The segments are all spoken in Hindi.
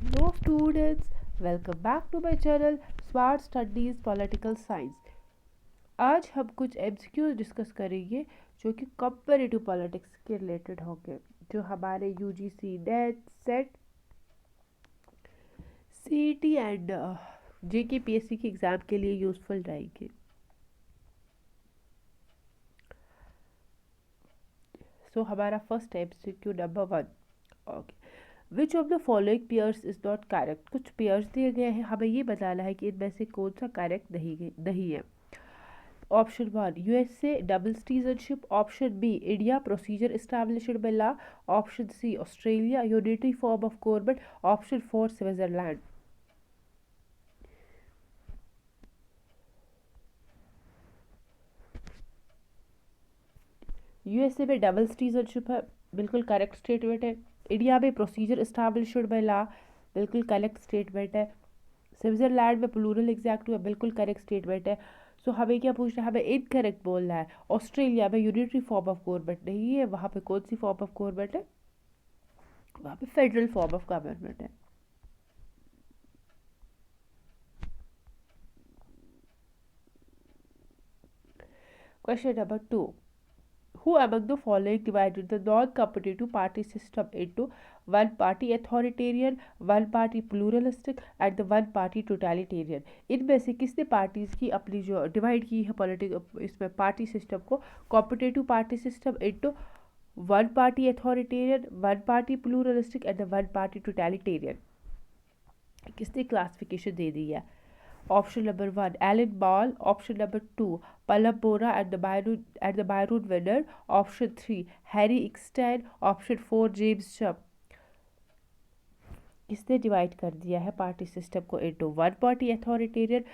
Hello students, welcome back to my channel Smart Studies Political Science। आज हम कुछ एमसीक्यूज डिस्कस करेंगे जो कि कंपैरेटिव पॉलिटिक्स के रिलेटेड होंगे, जो हमारे UGC NET SET CET and JKPSC के एग्ज़ाम के लिए यूज़फुल रहेंगे। सो हमारा first MCQ number 1। Okay, which of the following pairs is not correct. कुछ पेयर्स दिए गए हैं, हमें ये बताना है कि इनमें से कौन सा करेक्ट नहीं है। Option 1 USA double citizenship, option B India procedure established by law, option C Australia unitary form of government, option 4 Switzerland. USA में डबल सिटीजनशिप है, बिल्कुल करेक्ट स्टेटमेंट है। इंडिया में प्रोसीजर एस्टैब्लिश्ड बाय लॉ, बिल्कुल करेक्ट स्टेटमेंट है। स्विट्जरलैंड में प्लूरल एग्जैक्टिव है, बिल्कुल करेक्ट स्टेटमेंट है। सो हमें क्या पूछना है, हमें इनकरेक्ट बोलना है। ऑस्ट्रेलिया में यूनिटरी फॉर्म ऑफ गवर्नमेंट नहीं है, वहाँ पे कौन सी फॉर्म ऑफ गवर्नमेंट है, वहाँ पे फेडरल फॉर्म ऑफ गवर्नमेंट है। Question number 2. Who among the following divided the non-competitive party system into one party authoritarian, one party pluralistic and the one party totalitarian? इनमें से किसने पार्टीज की अपनी जो डिवाइड की है पॉलिटिक इसमें पार्टी सिस्टम को competitive party system into one party authoritarian, one party pluralistic and one party totalitarian? किसने क्लासिफिकेशन दे दी है? Option number 1 Alan Ball, option number 2 Palab Bora and the Byron winner, option 3 Harry Eckstein, option 4 James Chubb। किसने डिवाइड कर दिया है पार्टी सिस्टम को into one party authoritarian,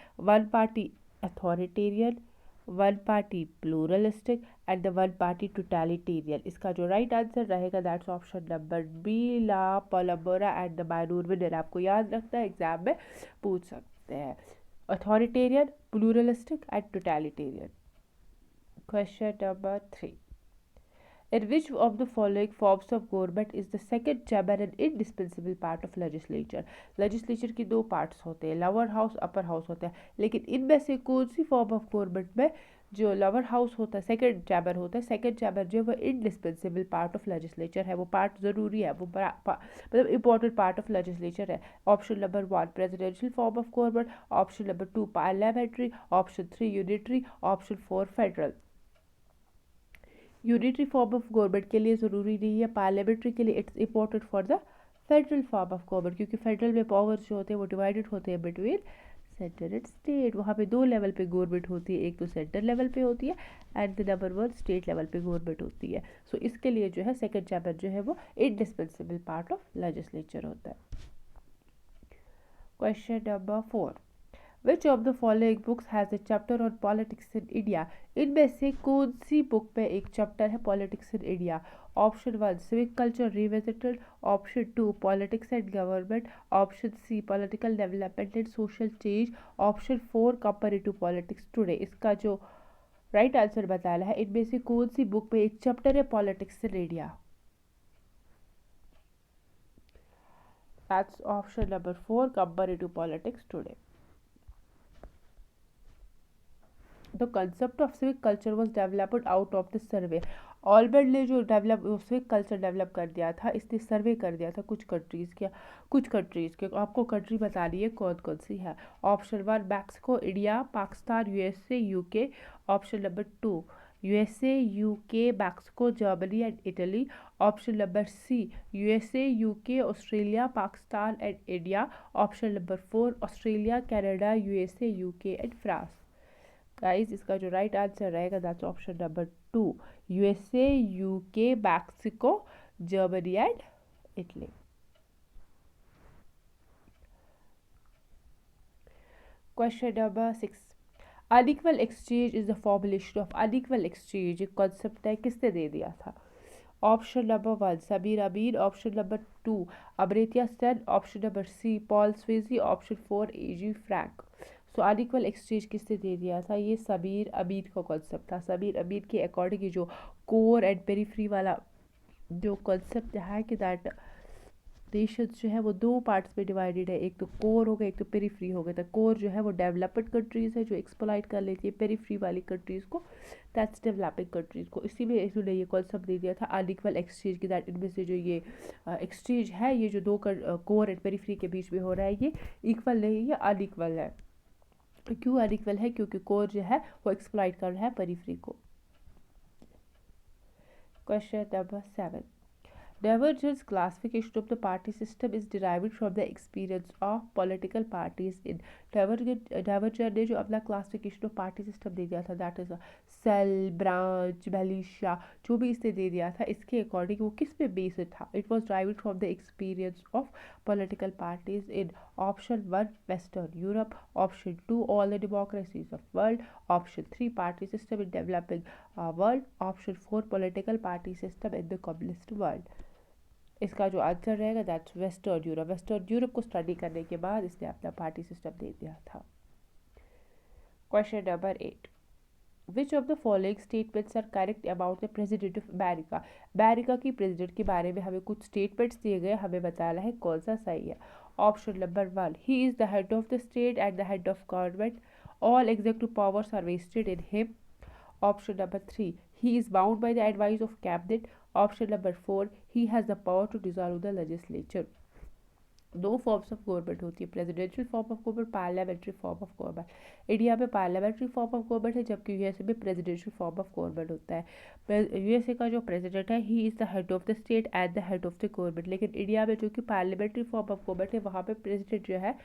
one party pluralistic and the one party totalitarian? इसका जो राइट आंसर रहेगा that's option number B LaPalombara and the Myron Weiner. आपको याद रखना है, एग्जाम में पूछ सकते हैं। Authoritarian, pluralistic and totalitarian. Question number 3. In which of the following forms of government is the second chamber an indispensable part of legislature? legislature की दो parts होते हैं, lower house upper house होता है, लेकिन इनमें से कौन सी form of government में जो lower house होता है सेकंड चैम्बर होता है, सेकंड चैम्बर जो है वो इंडिस्पेंसिबल पार्ट ऑफ लेजिस्लेचर है, वो पार्ट ज़रूरी है, वो मतलब इंपॉर्टेंट पार्ट ऑफ लेजिस्लेचर है। Option number 1 presidential form of government, option number 2 parliamentary, option 3 unitary, option 4 federal. Unitary form of government के लिए ज़रूरी नहीं है, पार्लियामेंट्री के लिए it's important for the federal form of government, क्योंकि फेडरल में पावर्स जो होते हैं वो डिवाइडेड होते हैं बिटवीन सेंटर एंड स्टेट। वहाँ पे दो लेवल पे गवर्नमेंट होती है, एक तो सेंटर लेवल पे होती है and the number 1 state level पे गवर्नमेंट होती है। सो इसके लिए जो है सेकेंड चैम्बर जो है वो इंडिस्पेंसिबल पार्ट ऑफ लेजिस्लेचर होता है। Question number 4। Which of the following books has a chapter on politics in India? इनमें से कौन सी बुक में एक चैप्टर है politics in India? Option 1 civic culture revisited, option 2 politics and government, option C political development and social change, option 4 comparative politics today. इसका जो राइट आंसर बताना है, इनमें से कौन सी बुक में एक चैप्टर है politics in India? That's option number 4 comparative politics today. The concept of civic culture was developed out of the survey. ऑलबर्ट ने जो सिविक कल्चर डेवलप कर दिया था, इसने सर्वे कर दिया था कुछ कंट्रीज़ के। आपको कंट्री बतानी है कौन कौन सी है। Option 1 Mexico, India, Pakistan, USA, UK, option number 2 USA, UK, Mexico, Germany and Italy, option number C USA, UK, Australia, Pakistan and India, option number 4 Australia, Canada, USA, UK and France. Guys इसका जो राइट आंसर रहेगा that's option number 2 USA, UK, Mexico, Germany and Italy. Question number 6। Unequal exchange is the formulation of unequal exchange, एक कॉन्सेप्ट है, किसने दे दिया था? Option number 1 Samir Amin, option number 2 Amartya Sen, option number C Paul Sweezy, option 4 A G Frank. So unequal exchange किसने दे दिया था? ये सबीर अमीन का कॉन्सेप्ट था। सबीर अमीन के अकॉर्डिंग जो कोर एंड पेरीफ्री वाला जो कॉन्सेप्ट है कि दैट नेशंस जो है वो दो पार्ट्स में डिवाइडेड है, एक तो कोर हो गया, एक तो पेरिफ्री हो गया। तो कोर जो है वो डेवलप्ड कंट्रीज़ है जो एक्सप्लॉइट कर लेती है पेरिफ्री वाली कंट्रीज़ को, दैट्स डेवलपिंग कंट्रीज़ को। इसी में इन्होंने ये कॉन्सेप्ट दे दिया था अनइक्वल एक्सचेंज की, दैट इनमें से जो ये एक्सचेंज है ये जो दो कोर एंड पेरिफ्री के बीच में हो रहा है ये इक्वल नहीं, ये अनइक्वल है। क्यों अनइक्वल है? क्योंकि कोर जो है वो एक्सप्लॉइट कर रहा है पेरिफ्री को। Question number 7. Divergence classification of the party system is derived from the experience of political parties in Divergent ने जो अपना classification of party system दे दिया था, that is cell, branch, militia, जो भी इसने दे दिया था, इसके according वो किस पे based था? It was derived from the experience of political parties in option 1 Western Europe, option 2 all the democracies of world, option 3 party system in developing world, option 4 political party system in the communist world. इसका जो आंसर रहेगा that's western Europe. Western Europe को स्टडी करने के बाद इसने अपना पार्टी सिस्टम दे दिया था। Question number 8. Which of the following statements are correct about the president of America? America की प्रेसिडेंट के बारे में हमें कुछ स्टेटमेंट्स दिए गए, हमें बताना है कौन सा सही है। Option number 1, he is the head of the state and the head of government, all executive powers are vested in him. Option number 3, he is bound by the advice of cabinet. Option number 4, he has the power to dissolve the legislature. दो फॉर्म्स ऑफ गवर्नमेंट होती है, presidential form of government, parliamentary form of government. India में पार्लियामेंट्री फॉर्म ऑफ गवर्नमेंट है, जबकि यूएसए में प्रेसिडेंशियल फॉर्म ऑफ गवर्नमेंट होता है। यूएसए का जो प्रेसिडेंट है he is the head of the state and the head of the government, लेकिन इंडिया में जो कि पार्लियामेंट्री फॉर्म ऑफ गवर्नमेंट है वहाँ पे प्रेसिडेंट जो है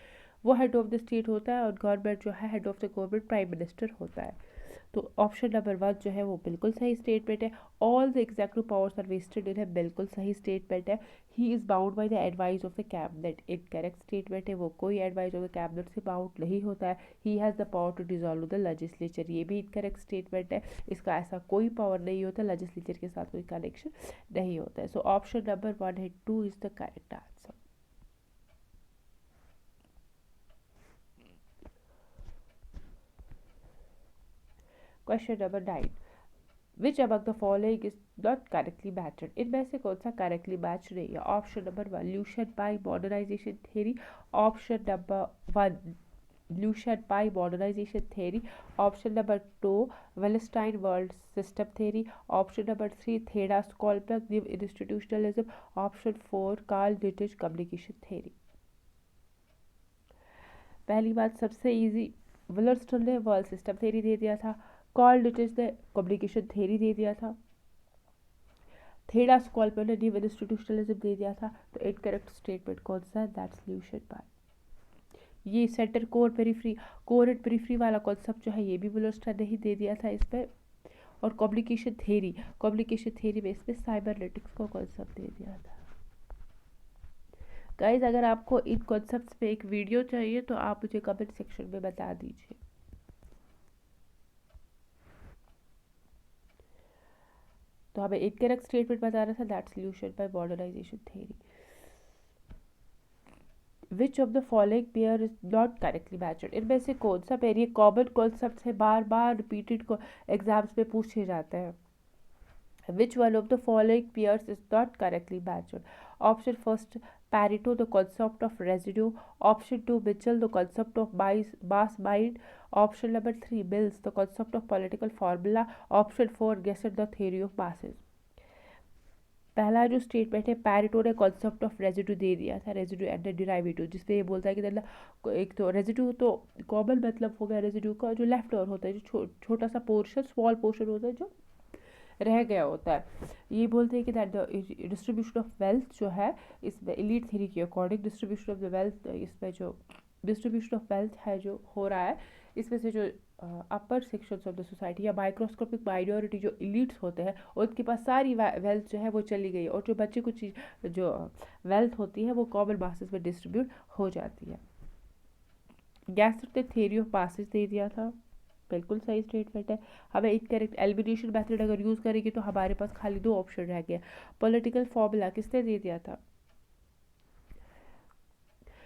वो हेड ऑफ द स्टेट होता है और गवर्नमेंट जो है head of the government prime minister होता है। तो ऑप्शन नंबर 1 जो है वो बिल्कुल सही स्टेटमेंट है। All the executive powers are vested in है, बिल्कुल सही स्टेटमेंट है। He is bound by the advice of the cabinet, incorrect statement है, वो कोई एडवाइस ऑफ द कैबिनेट से बाउंड नहीं होता है। He has the power to dissolve the legislature, ये भी इनकरेक्ट स्टेटमेंट है, इसका ऐसा कोई पावर नहीं होता, लेजिस्लेचर के साथ कोई कनेक्शन नहीं होता है। So option number 1 and 2 is the correct answer. Question number 9. Which among the following is not correctly matched? इनमें से कौन सा करेक्टली मैच नहीं है? Option number 1, Lucian Pye modernization theory. Option number 1, Lucian Pye modernization theory. Option number 2, Wallerstein world system theory. Option number 3, Theda कोलबर्ग new institutionalism. Option 4, Karl Deutsch communication theory. पहली बात सबसे इजी, वेलस्टाइन ने वर्ल्ड सिस्टम थ्योरी दे दिया था, कार्ल ड्यूटिच ने कम्युनिकेशन थ्योरी दे दिया था, थेडास कोलबर्ग ने न्यू इंस्टीट्यूशनलिज्म दे दिया था। तो इनकरेक्ट स्टेटमेंट कौन सा है? That's Lucian Pye. ये centre core periphery, core and periphery वाला कॉन्सेप्ट जो है ये भी वेलस्टाइन ने ही दे दिया था इसमें। और कम्युनिकेशन थ्योरी में इसमें साइबरनेटिक्स को कॉन्सेप्ट दे दिया था। गाइज अगर आपको इन कॉन्सेप्ट्स पे एक वीडियो चाहिए तो आप मुझे कमेंट सेक्शन में बता दीजिए। तो हमें इनकरेक्ट स्टेटमेंट बताना था, that's Lucian Pye modernization theory. Which of the following pair is not correctly matched? इनमें से कौन सा पेयर, ये कॉमन कॉन्सेप्ट है, बार बार रिपीटेड को एग्जाम्स में पूछे जाते हैं। Which one of the following pairs is not correctly matched? Option first, Pareto, the concept of residue. Option 2, Mitchell, the concept of mass mind. Option number 3, Mills, the concept of political formula. Option 4, Gesser, the theory of masses. पहला जो स्टेटमेंट है, पैरेटो ने कॉन्सेप्ट ऑफ रेजिड्यू दे दिया था, रेजिड्यू एंड डिराइवेटिव, जिसपे ये बोलता है कि मतलब एक तो रेजिड्यू तो कॉमन मतलब हो गया रेजिड्यू का, जो लेफ्ट ओवर होता है, जो छोटा सा पोर्शन, स्मॉल पोर्शन होता है जो रह गया होता है। ये बोलते हैं कि that the distribution of wealth जो है इसमें एलीट थ्योरी के according distribution of the wealth, इसमें जो डिस्ट्रीब्यूशन ऑफ वेल्थ है जो हो रहा है, इसमें से जो अपर सेक्शंस ऑफ द सोसाइटी या माइक्रोस्कोपिक माइनॉरिटी जो एलीट्स होते हैं उनके पास सारी वेल्थ जो है वो चली गई, और जो बच्चे कुछ चीज़ जो वेल्थ होती है वो कॉमन मासेस में डिस्ट्रीब्यूट हो जाती है। गैसर ने थ्योरी ऑफ मासेस दे दिया था, बिल्कुल सही स्टेटमेंट है। हमें इनकरेक्ट एलिमिनेशन मेथड अगर यूज़ करेंगे तो हमारे पास खाली 2 ऑप्शन रह गए। पॉलिटिकल फॉर्मूला किसने दे दिया था?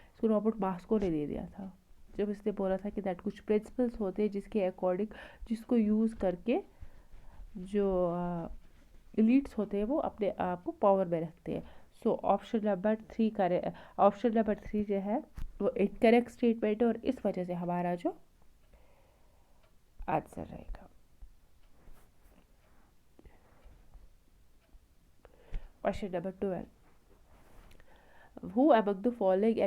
इसको रॉबर्ट मास्को ने दे दिया था, जब इसने बोला था कि दैट कुछ प्रिंसिपल्स होते हैं जिसके अकॉर्डिंग, जिसको यूज़ करके जो एलीट्स होते हैं वो अपने आप को पावर में रखते हैं। सो ऑप्शन नंबर 3 जो है वो इनकरेक्ट स्टेटमेंट है और इस वजह से हमारा जो आंसर रहेगा। Question number 12, who among the following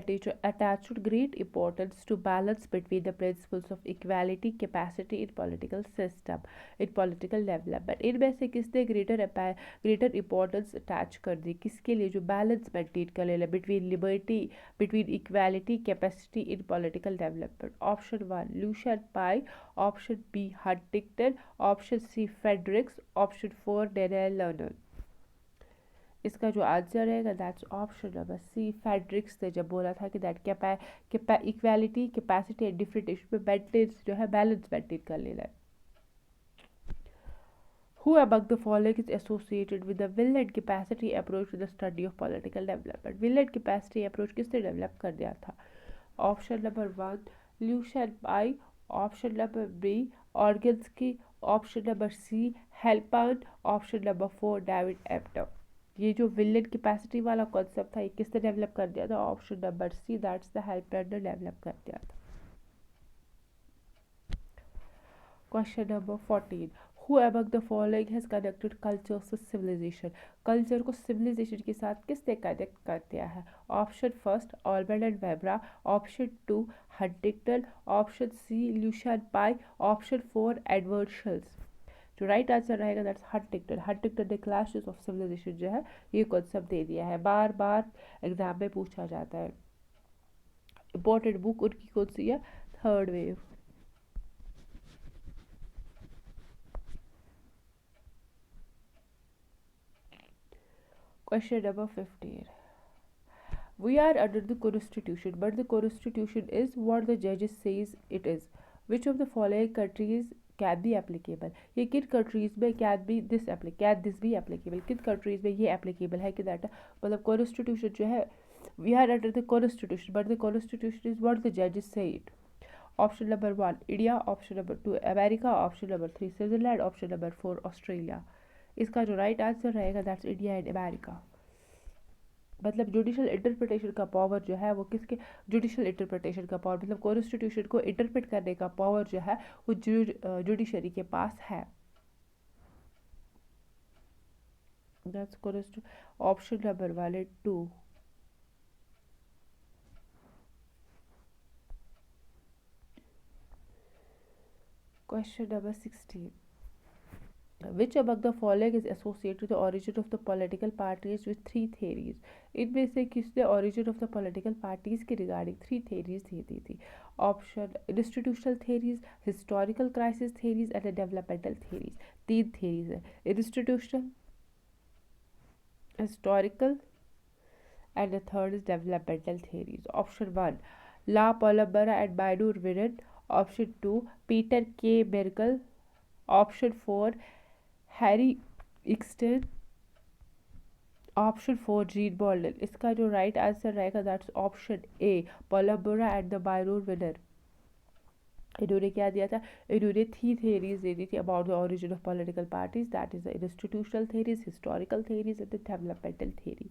attached great importance to balance between the principles of equality capacity in political development? इनमें से किसने ग्रेटर इंपॉर्टेंस अटैच कर दी, किसके लिए, जो बैलेंस मेंटेन कर लेना between equality capacity in political development? Option 1 Lucian Pye, option B Huntington, option C Fred Riggs, option 4 Daniel Lerner. इसका जो आंसर रहेगा that's option number C Fred Riggs ने जब बोला था कि that equality capacity and different issue में मेंटेन्स जो है बैलेंस मेंटेन कर लेना है। Who among the following is associated with the will and capacity approach to the study of political development? will and capacity approach किसने डेवलप कर दिया था? Option number 1 Lucian Pye, option number B Organski, option number C Halpern, option number 4 David Apter. ये जो विलन कैपेसिटी वाला कॉन्सेप्ट था ये किसने डेवलप कर दिया था? Option number C that's the Halpern ने डेवलप कर दिया था। Question number 14, who among the following has connected cultures with civilization? Culture को सिविलाइजेशन के साथ किसने कनेक्ट कर दिया है? ऑप्शन फर्स्ट ऑल्बर्ट एंड वेब्रा, option 2 Huntington, option C Lucian Pye, option 4 Edward Shils. जो राइट आंसर रहेगा दैट्स हंटिंगटन। हंटिंगटन ने क्लैशेस ऑफ सिविलाइजेशन जो है ये कॉन्सेप्ट दे दिया है, बार बार एग्जाम में पूछा जाता है। इंपॉर्टेंट बुक उनकी कौन सी है? Third wave. Question number 15, we are under the constitution but the constitution is what the judges says it is. which of the following countries can be applicable? ये किन कंट्रीज में can this be applicable? किन कंट्रीज में ये applicable है कि दैट मतलब कॉन्स्टिट्यूशन जो है we are under the constitution but the constitution is what the judges say it. Option number 1 India, option number 2 America, option number 3 Switzerland, option number 4 Australia. इसका जो राइट आंसर रहेगा दैट्स इंडिया एंड अमेरिका। मतलब जुडिशल इंटरप्रिटेशन का पावर जो है वो किसके? जुडिशल इंटरप्रिटेशन का पावर मतलब कॉन्स्टिट्यूशन को इंटरप्रेट करने का पावर जो है वो जुडिशरी के पास है। दैट्स ऑप्शन नंबर वाले 2। Question number 16, which among the following is associated with the origin of the political parties with 3 theories? इनमें से किसने origin of the political parties के regarding 3 theories दे दी थी? Option institutional theories, historical crisis theories and developmental theories। 3 theories है, institutional, historical and the third is developmental theories। Option 1 La Palombara and बाइडूर विरन, option 2 Peter K Merkl, option 4 Harry Eckstein, option 4 Jean Blondel. इसका जो राइट आंसर रहेगा that's option A Palombara and the बाइडूर विनर। इन्होंने क्या दिया था? इन्होंने 3 theories दे दी थी about the origin of political parties, that is the institutional theories, historical theories and the developmental theory।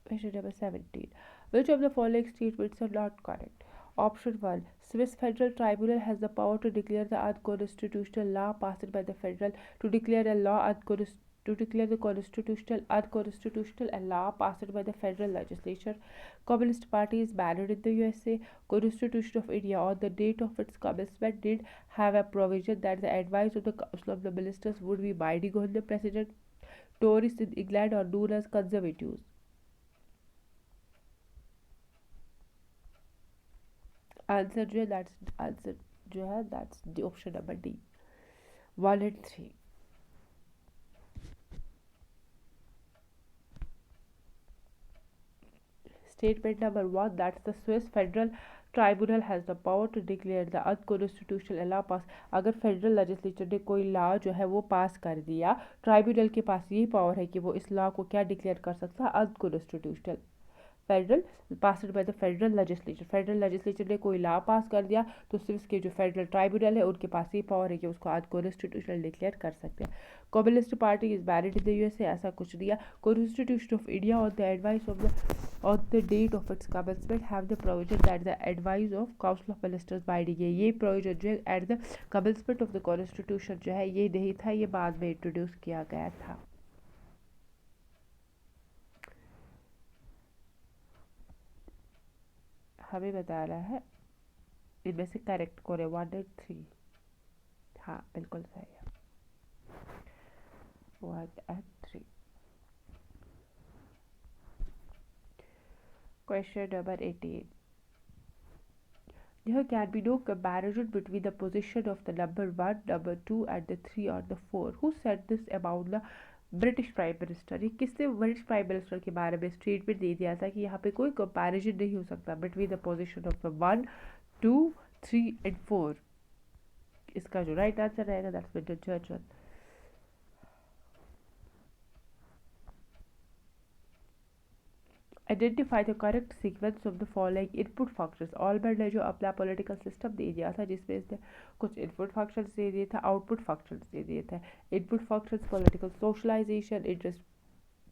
Question number 17, which of the following statements are not correct? Option 1 Swiss Federal Tribunal has the power to declare the unconstitutional law passed by the federal to declare a law to declare the constitutional unconstitutional and law passed by the federal legislature. Communist Party is banned in the USA. Constitution of India on the date of its commencement did have a provision that the advice of the Council of the Ministers would be binding on the President. Tories in England are known as conservatives. Answer जो है that's option number D 1 and 3। Statement number 1 that's the Swiss federal tribunal has the power to declare the unconstitutional law pass. अगर फेडरल लेजिस्लेचर ने कोई लॉ जो है वो पास कर दिया, ट्राइब्यूनल के पास ये पावर है कि वो इस लॉ को क्या डिक्लेयर कर सकता है? Unconstitutional. Federal passed by the federal legislature, federal legislature ने कोई लॉ पास कर दिया तो सिर्फ के जो फेडरल ट्राइब्यूनल है उनके पास ये पावर है कि उसको आज कॉन्स्टिट्यूशनल डिक्लेयर कर सकते हैं। Communist party is buried in the USA, ऐसा कुछ दिया। Constitution of India on the advice of the on the date of its commencement have the provision that the advice of council of ministers binding है। ये provision जो है at the commencement of the constitution जो है ये नहीं था, ये बाद में इंट्रोड्यूस किया गया था। हमें बता रहा है इनमें से करेक्ट कौन है, 1 और 3। हाँ बिल्कुल सही है, 1 और 3। Question number 18. There can be no comparison between the position of the number 1, number 2 and the 3 or the 4. Who said this about the British Prime Minister? ये किसने ब्रिटिश प्राइम मिनिस्टर के बारे में स्टेटमेंट दे दिया था कि यहाँ पे कोई कंपैरिजन नहीं हो सकता between the position of the 1, 2, 3 and 4। इसका जो राइट आंसर रहेगा that's Winston Churchill. Identify the correct sequence of the following input functions. Almond ने जो अपना पॉलिटिकल सिस्टम दे दिया था जिसमें इसने कुछ इनपुट फंक्शंस दे दिए थे, आउटपुट फंक्शंस दे दिए थे। Input functions political socialization, interest,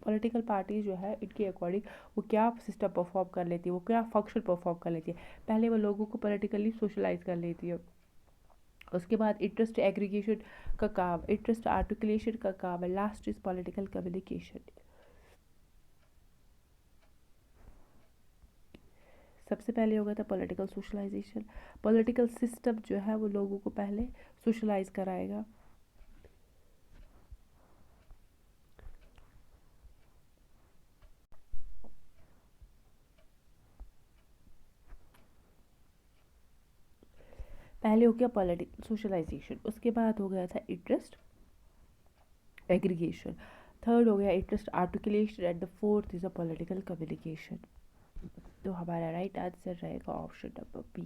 political party जो है इनके अकॉर्डिंग वो क्या सिस्टम परफॉर्म कर लेती है, वो क्या फंक्शन परफॉर्म कर लेती है। पहले वो लोगों को पॉलिटिकली सोशलाइज कर लेती है, उसके बाद इंटरेस्ट एग्रीगेशन का काम, इंटरेस्ट आर्टिकुलेशन का काम है, लास्ट इज पॉलिटिकल कम्युनिकेशन। सबसे पहले हो गया था पॉलिटिकल सोशलाइजेशन। पॉलिटिकल सिस्टम जो है वो लोगों को पहले सोशलाइज कराएगा। पहले हो गया पॉलिटिकल सोशलाइजेशन, उसके बाद हो गया था इंटरेस्ट एग्रीगेशन, थर्ड हो गया interest articulation and the fourth is a political communication. तो हमारा राइट आंसर रहेगा option number B.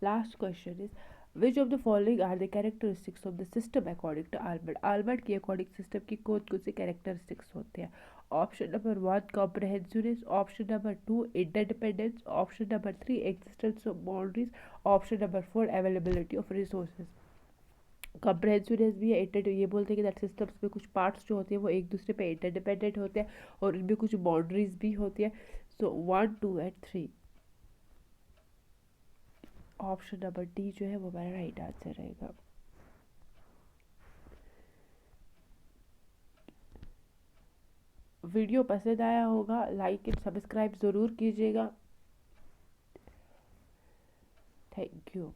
Last question is which of the following are the characteristics of the system according to Almond. Almond के अकॉर्डिंग सिस्टम की कौन कौन से कैरेक्टरिस्टिक्स होते हैं। Option number 1 comprehensiveness, option number 2 interdependence, option number 3 existence of boundaries, option number 4 availability of resources. Comprehensiveness भी है, इंटर ये बोलते हैं कि दैट सिस्टम्स में कुछ पार्ट्स जो होते हैं वो एक दूसरे पे इंटरडिपेंडेंट होते हैं और इनमें कुछ बाउंड्रीज भी होती है। सो 1, 2 एंड 3, ऑप्शन नंबर डी जो है वो हमारा राइट आंसर रहेगा। वीडियो पसंद आया होगा लाइक एंड सब्सक्राइब ज़रूर कीजिएगा। Thank you.